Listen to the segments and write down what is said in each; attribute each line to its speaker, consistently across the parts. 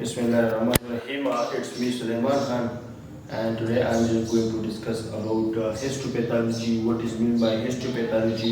Speaker 1: Bismillahirrahmanirrahim. It's me Sulaiman Khan, and today I'm just going to discuss about histopathology. What is meant by histopathology?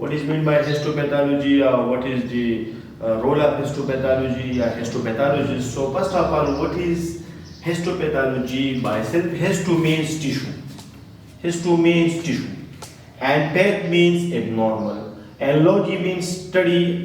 Speaker 1: What is meant by histopathology? What is the role of histopathology? Histopathology. So first of all, what is histopathology by itself? Histo means tissue. Histo means tissue, and path means abnormal, and logy means study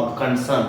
Speaker 1: of concern.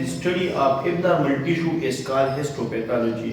Speaker 1: The study of abnormal tissue is called histopathology.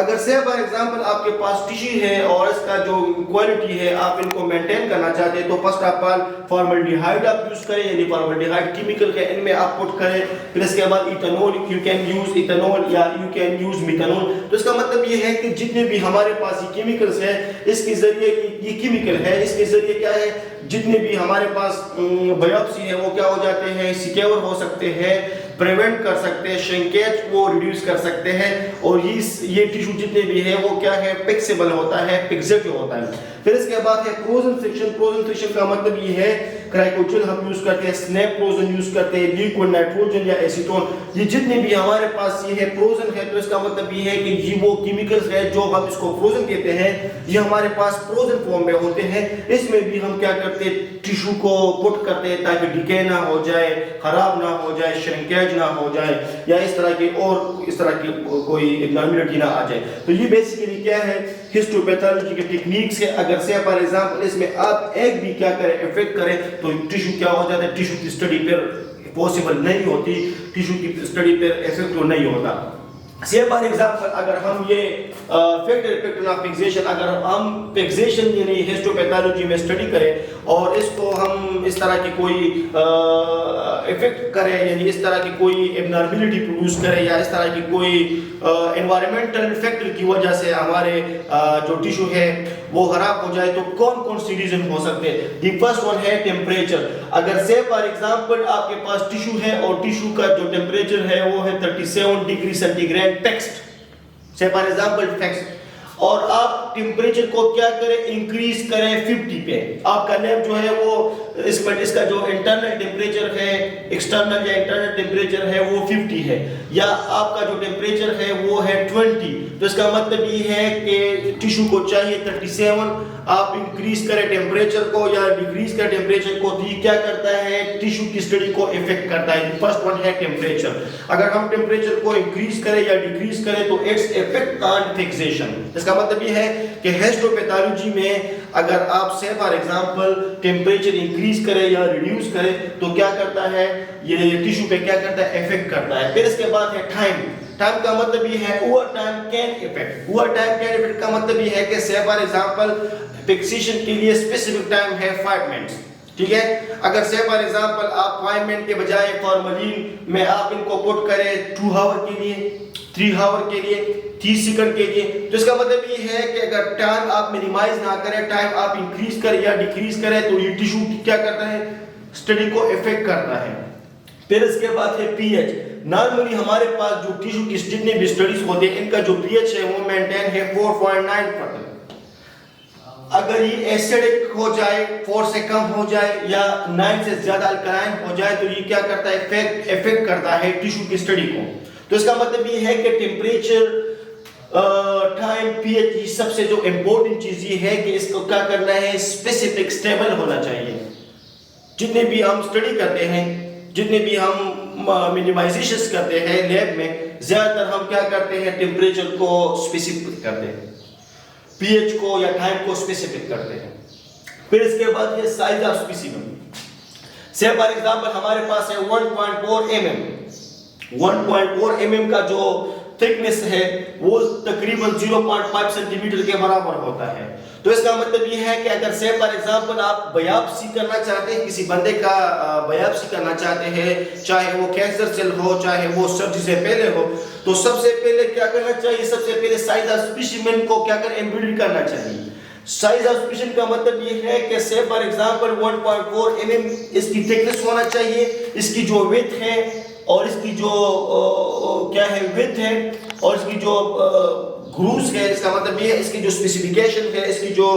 Speaker 1: اگر سے for example آپ کے پاس tissue ہے اور اس کا جو quality ہے آپ ان کو مینٹین کرنا چاہتے ہیں تو فرسٹ آف آل فارملڈیہائڈ آپ یوز کریں, یعنی فارملڈیہائڈ کیمیکل ہے ان میں آپ پٹ کریں. پھر اس کے بعد ethanol, you can use ethanol یا یو کین یوز میتھنول. تو اس کا مطلب یہ ہے کہ جتنے بھی ہمارے پاس یہ کیمیکلز ہیں اس کے ذریعے یہ کیمیکل ہے اس کے ذریعے کیا ہے جتنے بھی ہمارے پاس بایوپسی ہے وہ کیا ہو جاتے ہیں, سیکیور ہو سکتے ہیں, پریونٹ کر سکتے ہیں, شرنکیج کو ریڈیوس کر سکتے ہیں, اور یہ ٹیشو جتنے بھی ہیں وہ کیا ہے فکسیبل ہوتا ہے, فکسڈ ہوتا ہے. پھر اس کے بعد ہے فروزن فکشن. فروزن فکشن کا مطلب یہ ہے کرائکوچل ہم یوز کرتے ہیں, سنیپ فروزن یوز کرتے ہیں, لیکوڈ نائٹروجن یا ایسیٹون, یہ جتنے بھی ہمارے پاس یہ ہے فروزن ہے. تو اس کا مطلب یہ ہے کہ یہ وہ کیمیکلز ہے جو ہم اس کو فروزن کہتے ہیں, یہ ہمارے پاس فروزن فارم میں ہوتے ہیں. اس میں بھی ہم کیا کرتے ہیں ٹیشو کو پٹ کرتے ہیں تاکہ ڈیکے نہ ہو جائے, خراب نہ ہو جائے, شرنکیج نہ ہو جائے یا اس طرح کی اور اس طرح کی کوئی ابنارملٹی نہ آ جائے. تو یہ بیسیکلی کیا ہے ہسٹوپیتھولوجی کے ٹیکنیکس ہے. اگر سے فار ایگزامپل اس میں آپ ایک بھی کیا کریں افیکٹ کریں تو ٹیشو کیا ہو جاتا ہے, ٹیشو کی اسٹڈی پھر پاسبل نہیں ہوتی, ٹیشو کی اسٹڈی پھر افیکٹو نہیں ہوتا. سے فار ایگزامپل اگر ہم یہ فیکٹر افیکٹ آف فکسیشن, اگر ہم فکسیشن یعنی ہسٹوپیتھولوجی میں اسٹڈی کریں اور اس کو ہم اس طرح کی کوئی افیکٹ کریں, یعنی اس طرح کی کوئی ابنارملٹی پروڈیوس کریں یا اس طرح کی کوئی انوائرمنٹل فیکٹر کی وجہ سے ہمارے جو ٹیشو ہے وہ خراب ہو جائے, تو کون کون سی ریزن ہو سکتے ہیں. دی فرسٹ ون ہے ٹیمپریچر. اگر سے فار ایگزامپل آپ کے پاس ٹیشو ہے اور ٹیشو کا جو ٹیمپریچر ہے وہ ہے 37 ڈگری سینٹی گریڈ ٹیکسٹ, سے فار ایگزامپل ٹیکسٹ, اور آپ ٹیمپریچر کو کیا کریں انکریز کریں 50 پہ, آپ کا لیب جو ہے وہ اس کا جو انٹرنل ٹیمپریچر ہے, ایکسٹرنل یا انٹرنل ٹیمپریچر ہے وہ 50 ہے, یا آپ کا جو ٹیمپریچر ہے وہ ہے 20. تو اس کا مطلب یہ ہے کہ ٹیشو کو چاہیے 37, آپ انکریز کریں ٹیمپریچر کو یا ڈیکریز کریں ٹیمپریچر کو, تو یہ کیا کرتا ہے ٹیشو کی اسٹڈی کو افیکٹ کرتا ہے. فرسٹ ون ہے ٹیمپریچر. اگر ہم ٹیمپریچر کو انکریز کریں یا ڈیکریز کریں تو اٹس افیکٹ آن فکسیشن. اس کا مطلب یہ ہے کہ ہسٹوپیتھولوجی میں اگر آپ سے فار ایگزامپل ٹیمپریچر انکریز کریں یا ریڈیوس کریں تو کیا کرتا ہے یہ ٹیشو پہ کیا کرتا ہے افیکٹ کرتا ہے. پھر اس کے بعد ہے ٹائم. ٹائم کا مطلب یہ ہے over time can affect. Over time can affect کا مطلب یہ ہے کہ سے فار ایگزامپل فکسیشن کے لیے اسپیسیفک ٹائم ہے 5 منٹس, ٹھیک ہے. اگر سے فار ایگزامپل آپ 5 منٹ کے بجائے فارملین میں آپ ان کو پٹ کریں 2 آور کے لیے, 3 آور کے لیے, 30 سیکنڈ کے لیے, تو اس کا مطلب یہ ہے کہ اگر ٹائم آپ منیمائز نہ کریں, ٹائم آپ انکریز کریں یا ڈیکریز کریں تو یہ ٹیشو کیا کرتا ہے اسٹڈی کو افیکٹ کرتا ہے. پھر اس کے بعد ہے پی ایچ. نارملی ہمارے پاس جو ٹیشو کی جتنے بھی اسٹڈیز ہوتے ہیں ان کا جو پی ایچ ہے وہ مینٹین ہے 4.9%. اگر یہ ایسیڈک ہو جائے, 4 سے کم ہو جائے یا 9 سے زیادہ الکلائن ہو جائے تو یہ کیا کرتا ہے افیکٹ کرتا ہے ٹیشو کی اسٹڈی کو. تو اس کا مطلب یہ ہے کہ ٹیمپریچر, ٹائم, پی ایچ, یہ سب سے جو امپورٹنٹ چیز یہ ہے کہ اس کو کیا کرنا ہے اسپیسیفک اسٹیبل ہونا چاہیے. جتنے بھی ہم اسٹڈی کرتے ہیں, جتنے بھی ہم منیمائزیشنز کرتے ہیں لیب میں, زیادہ تر ہم کیا کرتے ہیں ٹیمپریچر کو اسپیسیفک کرتے ہیں, پی ایچ کو یا ٹائم کو اسپیسیفک کرتے ہیں. پھر اس کے بعد یہ سائز آف اسپیسیمن. سے فار ایگزامپل ہمارے پاس ہے 1.4 mm. 1.4 mm کا جو تھکنس ہے وہ تقریباً 0.5 سینٹی میٹر کے برابر ہوتا ہے. تو اس کا مطلب یہ ہے کہ اگر سے فار ایگزامپل آپ بایوپسی کرنا چاہتے ہیں, کسی بندے کا بایوپسی کرنا چاہتے ہیں, چاہے وہ کینسر سیل ہو چاہے وہ سرجری سے پہلے ہو, تو سب سے پہلے کیا کرنا چاہیے, سب سے پہلے سائز آف اسپیسیمن کو کیا کریں امپیڈ کرنا چاہیے. سائز آف اسپیسیمن کا مطلب یہ ہے کہ سے فار ایگزامپل 1.4 mm اس کی تھکنس ہونا چاہیے, اس کی جو ویڈتھ ہے اور اس کی جو کیا ہے ویڈتھ ہے اور اس کی جو گروز ہے, اس کا مطلب یہ ہے اس کی جو اسپیسیفیکیشن ہے, اس کی جو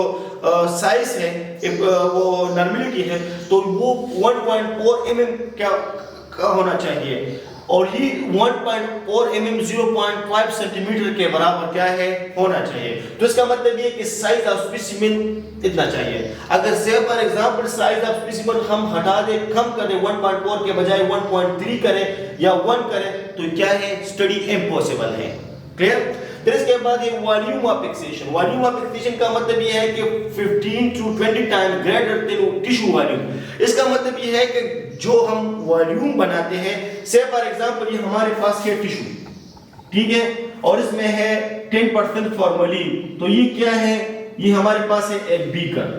Speaker 1: سائز ہے وہ نارملٹی ہے, تو وہ 1.4 mm کیا ہونا چاہیے, اور یہ 1.4 mm 0.5 سینٹی میٹر کے برابر کیا ہے ہونا چاہیے. تو اس کا مطلب یہ کہ سائز آف اسپیسیمن اتنا چاہیے. اگر سے for example size of specimen ہم ہٹا دیں, کم کر دیں, 1.4 کے بجائے 1.3 کریں یا 1 کریں تو کیا ہے اسٹڈی امپاسبل ہے. کلیئر. پھر اس کے بعد یہ volume of fixation. Volume of fixation کا مطلب یہ ہے کہ 15 to 20 time greater than tissue volume. اس کا مطلب یہ ہے کہ جو ہم والیوم بناتے ہیں, سے فار ایگزامپل یہ ہمارے پاس ہے ٹیشو, ٹھیک ہے, اور اس میں ہے 10% فارملین. تو یہ کیا ہے؟ یہ ہمارے پاس ہے ایک بیکر.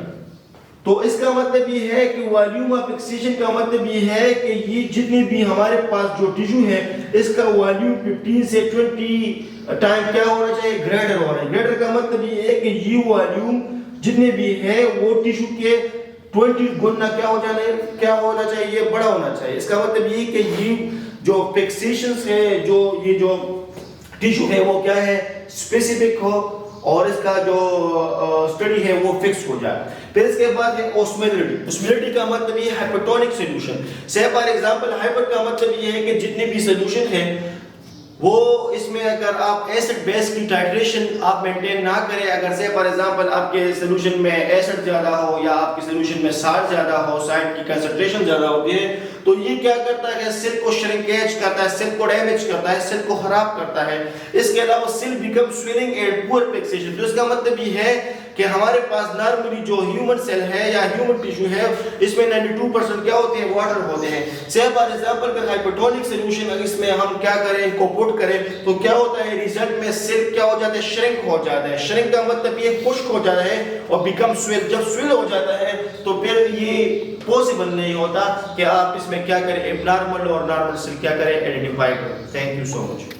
Speaker 1: تو اس کا مطلب یہ ہے کہ والیوم آف فکسیشن کا مطلب یہ ہے کہ یہ جتنے بھی ہمارے پاس جو ٹیشو ہے اس کا والیوم 15 سے 20 ٹائم کیا ہونا چاہیے؟ گریٹر ہونا ہے. گریٹر کا مطلب یہ ہے کہ یہ والیوم جتنے بھی ہے وہ ٹیشو کے 20 گنا کیا ہونا چاہیے؟ بڑا ہونا چاہیے. اس کا مطلب یہ کہ یہ جو فکسیشنز ہے یہ جو ٹیشو ہے وہ کیا ہے؟ اسپیسیفک ہو اور اس کا جو اسٹڈی ہے وہ فکس ہو جائے. پھر اس کے بعد ہے اوسمولیٹی. اوسمولیٹی کا مطلب یہ ہے ہائپرٹونک سولوشن. سے فار ایگزامپل ہائپر کا مطلب یہ ہے کہ جتنے بھی سولوشن ہیں وہ اس میں اگر آپ ایسڈ بیس کی ٹائٹریشن آپ مینٹین نہ کریں، اگر سے فار ایگزامپل آپ کے سولوشن میں ایسڈ زیادہ ہو یا آپ کے سولوشن میں سالٹ زیادہ ہو، سالٹ کی کنسنٹریشن زیادہ ہوتی ہے، تو یہ کیا کرتا ہے؟ سیل کو شرنکیج کرتا ہے، سیل کو ڈیمیج کرتا ہے، سیل کو خراب کرتا ہے. اس کے علاوہ سیل بیکم سویلنگ اینڈ پور فکسیشن. تو اس کا مطلب یہ ہے کہ ہمارے پاس نارملی جو ہیومن سیل ہے یا ہیومن ٹیشو ہے اس میں 92% کیا ہوتے ہیں؟ واٹر ہوتے ہیں. سے فار ایگزامپل کہ ہائپرٹونک سولوشن اگر اس میں ہم کیا کریں، ان کو پٹ کریں تو کیا ہوتا ہے؟ ریزلٹ میں سیل کیا ہو جاتا ہے؟ شرنک ہو جاتا ہے. شرنک کا مطلب یہ خشک ہو جاتا ہے اور بیکم سویل. جب سویل ہو جاتا ہے تو پھر یہ پاسبل نہیں ہوتا کہ آپ اس میں کیا کریں؟ اب نارمل اور نارمل سیل کیا کریں؟ آئیڈینٹیفائی کریں. Thank you so much.